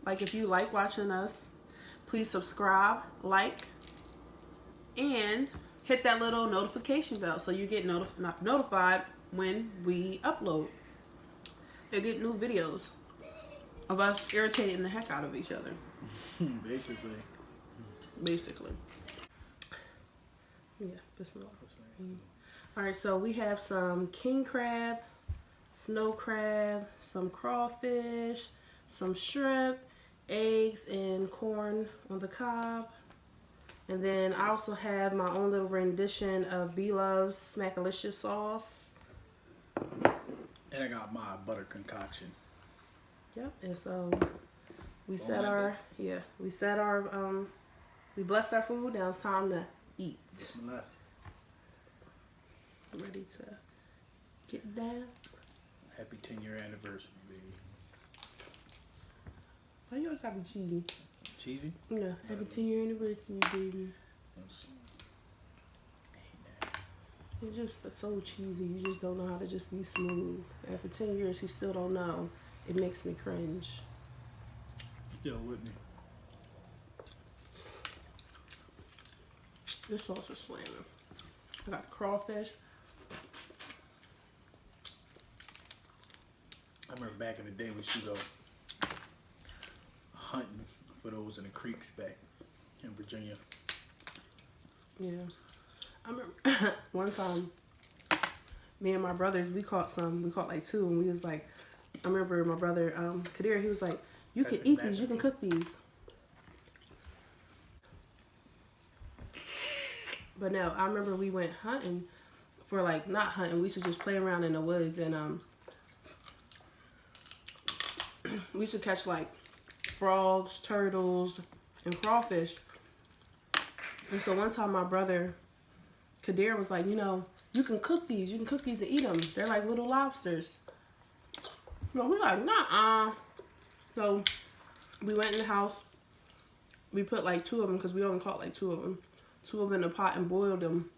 Like, if you like watching us, please subscribe, like, and hit that little notification bell so you get notified when we upload. They get new videos of us irritating the heck out of each other. Basically. Yeah, bismillah. Alright, so we have some king crab, snow crab, some crawfish, some shrimp, eggs, and corn on the cob. And then I also have my own little rendition of B-Love's Smackalicious sauce. And I got my butter concoction. Yep, and so we set our, we blessed our food. Now it's time to eat. Ready to get down. Happy 10-year anniversary, baby. Why you always gotta be cheesy? Cheesy? Yeah, happy 10-year anniversary, baby. It's just so cheesy. You just don't know how to just be smooth. After 10 years, you still don't know. It makes me cringe. Still with me. This sauce is slamming. I got the crawfish. I remember back in the day we used to go hunting for those in the creeks back in Virginia. Yeah. I remember one time, me and my brothers, we caught like 2, and we was like, I remember my brother, Kadir, he was like, you can eat these, you can cook these. But no, I remember we went hunting for like, not hunting, we used to just play around in the woods, and we used to catch like frogs, turtles, and crawfish. And so one time my brother, Kadir, was like, you know, you can cook these and eat them. They're like little lobsters. So we like, nah. So we went in the house. We put like 2 of them, because we only caught like 2 of them. 2 of them in a pot and boiled them.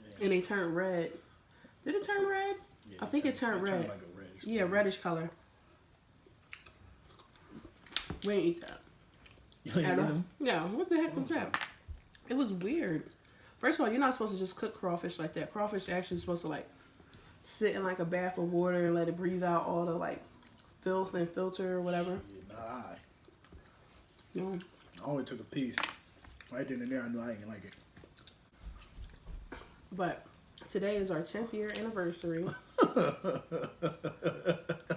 Yeah. And they turned red. Did it turn red? Yeah, I think it turned red. Like a reddish color. Reddish color. We didn't eat that. You ain't eat them? Yeah, what the heck was that? It was weird. First of all, you're not supposed to just cook crawfish like that. Crawfish actually is supposed to like sit in like a bath of water and let it breathe out all the like filth and filter or whatever. Shit, not I. No. I only took a piece. Right then and there, I knew I ain't like it. But today is our 10th year anniversary.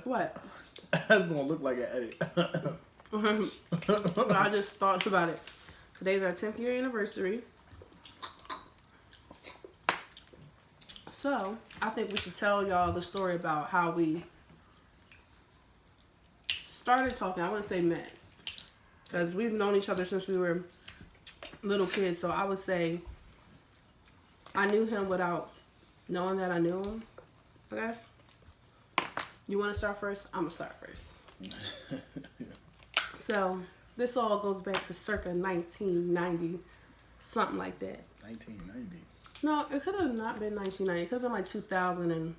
What? That's gonna look like an edit. I just thought about it. Today's our 10th year anniversary. So, I think we should tell y'all the story about how we started talking. I wouldn't say met, because we've known each other since we were little kids. So I would say I knew him without knowing that I knew him, I guess. You want to start first? I'm going to start first. So, this all goes back to circa 1990, something like that. 1990? No, it could have not been 1990. It could have been like 2000.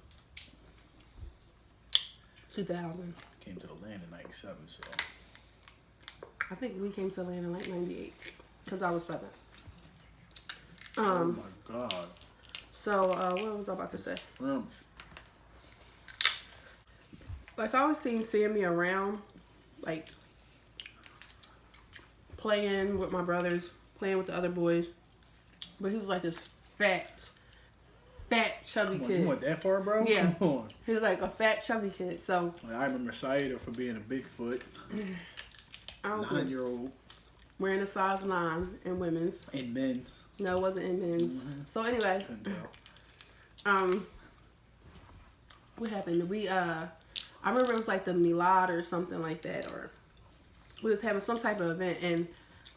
Came to the land in 97, so. I think we came to the land in like 98, because I was 7. Oh my God. So, what was I about to say? Like, I always seen Sammy around, like, playing with my brothers, playing with the other boys. But he was like this fat, chubby kid. You went that far, bro? Yeah. Come on. He was like a fat, chubby kid. So I remember Saida for being a Bigfoot. 9-year-old. Wearing a size 9 in women's. In men's. No, it wasn't in men's. Mm-hmm. So anyway. What happened? I remember it was like the Milad or something like that, or we was having some type of event, and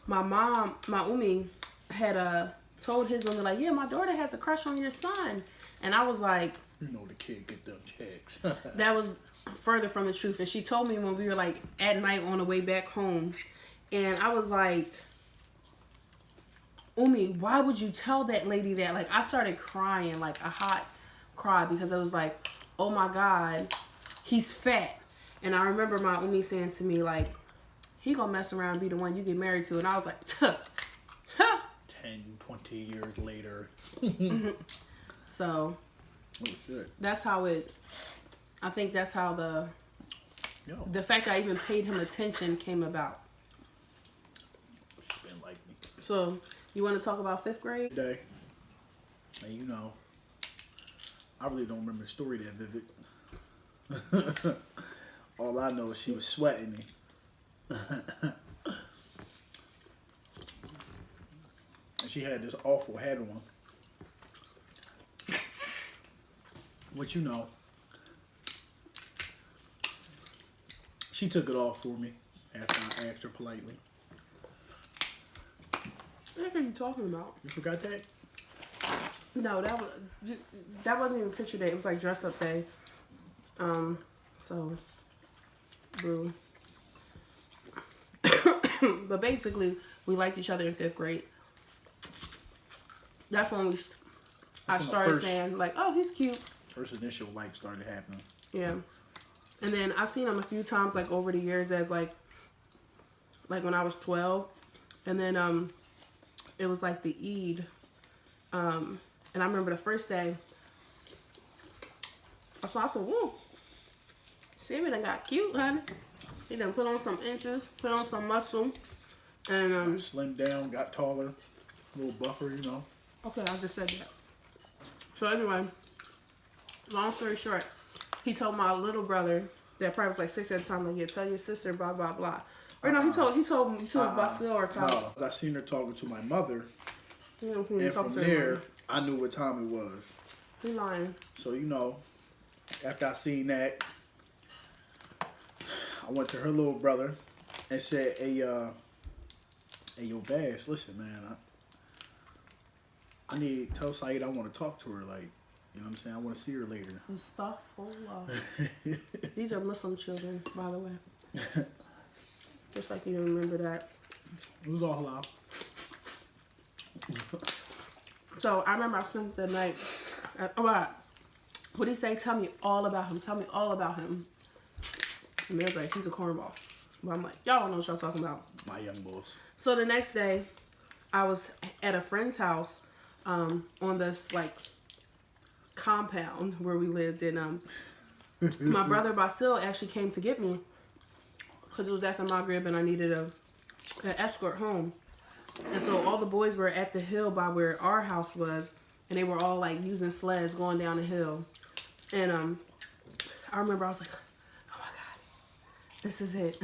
my mom, my Umi, had told his Umi, like, yeah, my daughter has a crush on your son. And I was like, you know the kid get them checks. That was further from the truth. And she told me when we were like at night on the way back home, and I was like, Umi, why would you tell that lady that? Like, I started crying, like a hot cry, because I was like, oh my God, he's fat. And I remember my Umi saying to me, like, he gonna mess around and be the one you get married to. And I was like, 10, 20 years later. So, oh shit. That's how it. I think that's how the fact that I even paid him attention came about. She been like me. So, you want to talk about 5th grade? Day. And you know, I really don't remember the story that vivid. All I know is she was sweating me. And she had this awful hat on. Which, you know, she took it off for me after I asked her politely. What are you talking about? You forgot that? No, that wasn't even picture day. It was like dress up day. So, boo. But basically, we liked each other in 5th grade. That's when I started saying like, "Oh, he's cute." First initial like started happening. Yeah, and then I seen him a few times like over the years as like when I was 12, and then it was like the Eid, and I remember the first day. So I said, "Whoa, Sammy done got cute, honey. He done put on some inches, put on some muscle, and slimmed down, got taller, a little buffer, you know." Okay, I just said that. So anyway, long story short, he told my little brother that probably was like 6 at the time, like, yeah, tell your sister, blah blah blah. Or no, he told Basil or no, I seen her talking to my mother, and from there I knew what time it was. He lying. So you know, after I seen that, I went to her little brother and said, "Hey, yo, Bass, listen, man, I need to tell Saeed I want to talk to her, like, you know what I'm saying? I want to see her later." Astaghfirullah. These are Muslim children, by the way. Just like you didn't remember that. It was all halal. So I remember I spent the night. What did he say? Tell me all about him. Tell me all about him. And there's like, he's a cornball. But I'm like, y'all don't know what y'all talking about. My young boss. So the next day, I was at a friend's house on this like compound where we lived, and my brother Basil actually came to get me because it was after Maghrib and I needed an escort home. And so all the boys were at the hill by where our house was, and they were all like using sleds going down the hill. And I remember I was like, oh my God, this is it.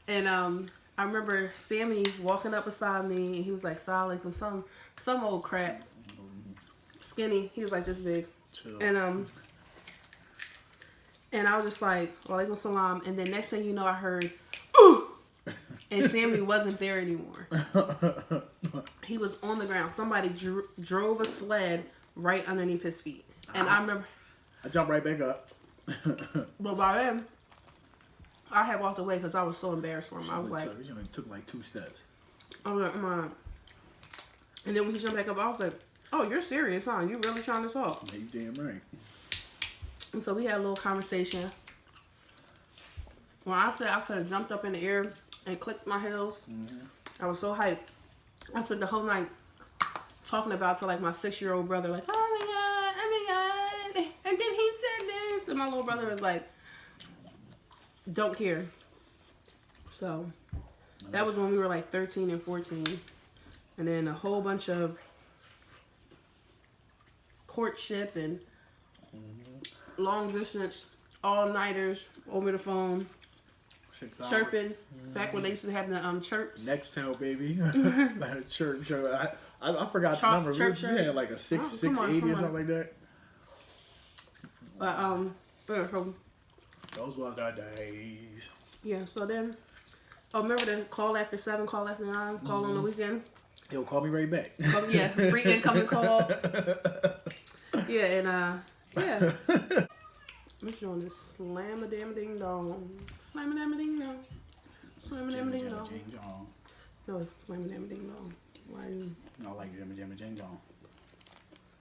And I remember Sammy walking up beside me, and he was like, "Solid," from some old crap, skinny. He was like this big. Chill. And I was just like, "Walaikum salam." And then next thing you know, I heard, "Ooh!" And Sammy wasn't there anymore. He was on the ground. Somebody drove a sled right underneath his feet. And I remember, I jumped right back up. but by then, I had walked away because I was so embarrassed for him. I was like, you only took like 2 steps. I was like, oh my. And then when he jumped back up, I was like, oh, you're serious, huh? You really trying to talk? Yeah, you damn right. And so we had a little conversation. Well, after I could have jumped up in the air and clicked my heels. I was so hyped. I spent the whole night talking about to like my 6-year-old brother, like, oh my God. And then he said this. And my little brother was like, don't care. So that was when we were like 13 and 14. And then a whole bunch of courtship and long distance all-nighters over the phone. Chirping. Back when they used to have the chirps. Nextel, baby. Chirp. I forgot the number. Chirp. You had like a 680 or something like that. But so those were the days. yeah. So then, remember the call after 7, call after 9, call on the weekend. He'll call me right back. Yeah, free incoming calls. Yeah, and yeah. What's on this? Slam a damn ding dong. Slam a damn ding dong. Slam a damn ding dong. No, it's slam a damn ding dong. Why are you? I like jamma jing dong.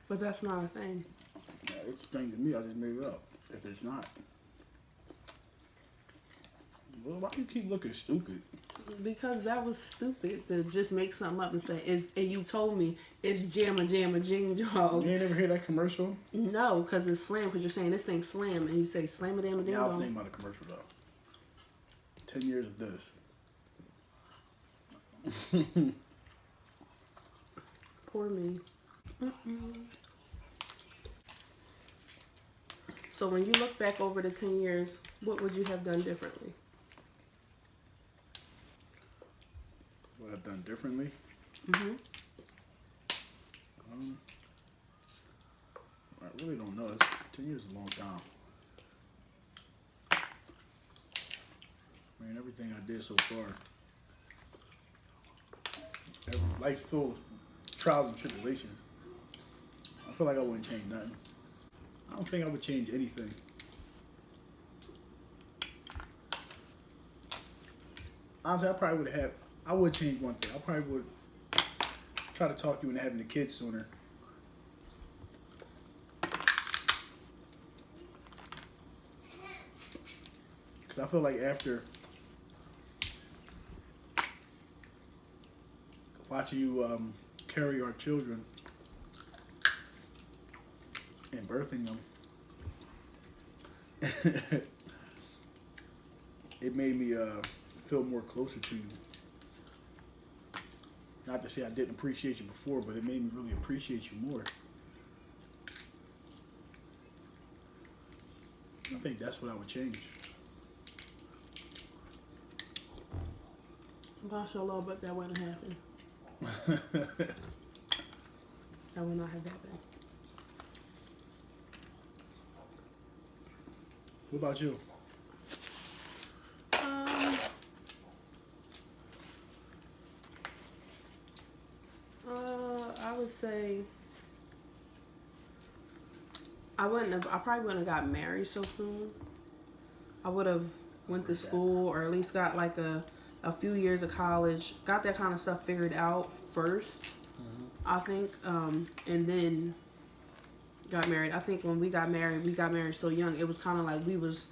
But that's not a thing. Yeah, it's a thing to me. I just made it up. If it's not, Well, why do you keep looking stupid? Because that was stupid to just make something up and say and you told me it's jamma jamma jing jong. You ain't ever hear that commercial? No, because it's slam. Because you're saying this thing's slam, and you say slam a damn a ding Yeah, I was dong. thinking about a commercial though. 10 years of this. Poor me. So when you look back over the 10 years, what would you have done differently? What I've done differently? I really don't know. 10 years is a long time. I mean, everything I did so far. Life full of trials and tribulations. I feel like I wouldn't change nothing. I don't think I would change anything. Honestly, I would change one thing. I probably would try to talk you into having the kids sooner. Because I feel like after watching you carry our children and birthing them, it made me feel more closer to you. Not to say I didn't appreciate you before, but it made me really appreciate you more. I think that's what I would change. Mashallah, but that wouldn't happen. That would not have happened. What about you? I would say I probably wouldn't have got married so soon. I would have went to school or at least got like a few years of college, got that kind of stuff figured out first, I think, and then got married. I think when we got married so young. It was kind of like we was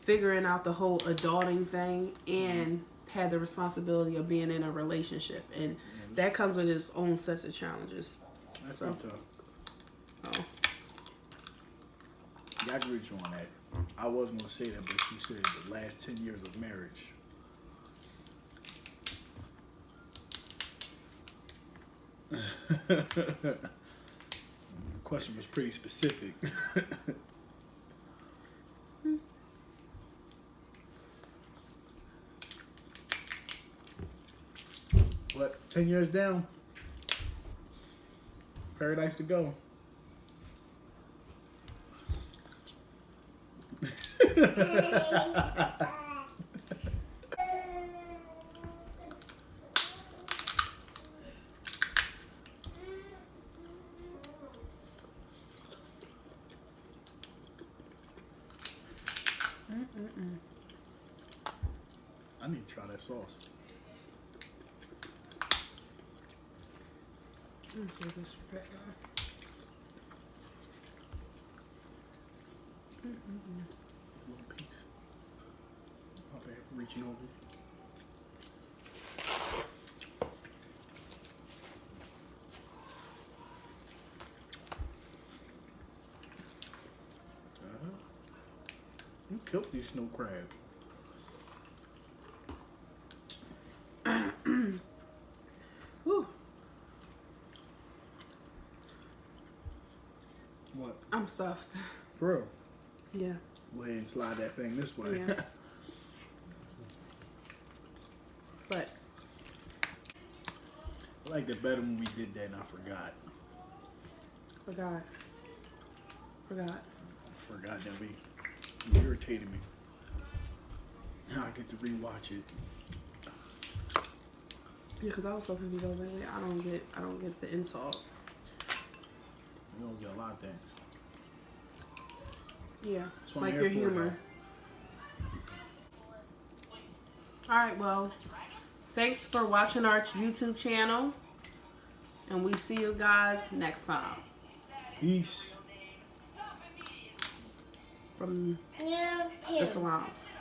figuring out the whole adulting thing and had the responsibility of being in a relationship, and that comes with its own sets of challenges. That's so tough. Oh. Yeah, I agree with you on that. I wasn't going to say that, but you said the last 10 years of marriage. The question was pretty specific. But 10 years down, paradise to go. I need to try that sauce. Let me see this fat guy. Little piece. My bad for reaching over. You killed these snow crabs. Whew. What? I'm stuffed. For real? Yeah. Go ahead and slide that thing this way. Yeah. But I liked it better when we did that and I forgot. Forgot that we irritated me. Now I get to rewatch it. yeah, because I was so confused. I was like, wait, I don't get the insult. You don't get a lot of things. Yeah, That's what like I'm your here for, humor. All right, well, thanks for watching our YouTube channel, and we see you guys next time. Peace. From the Salams.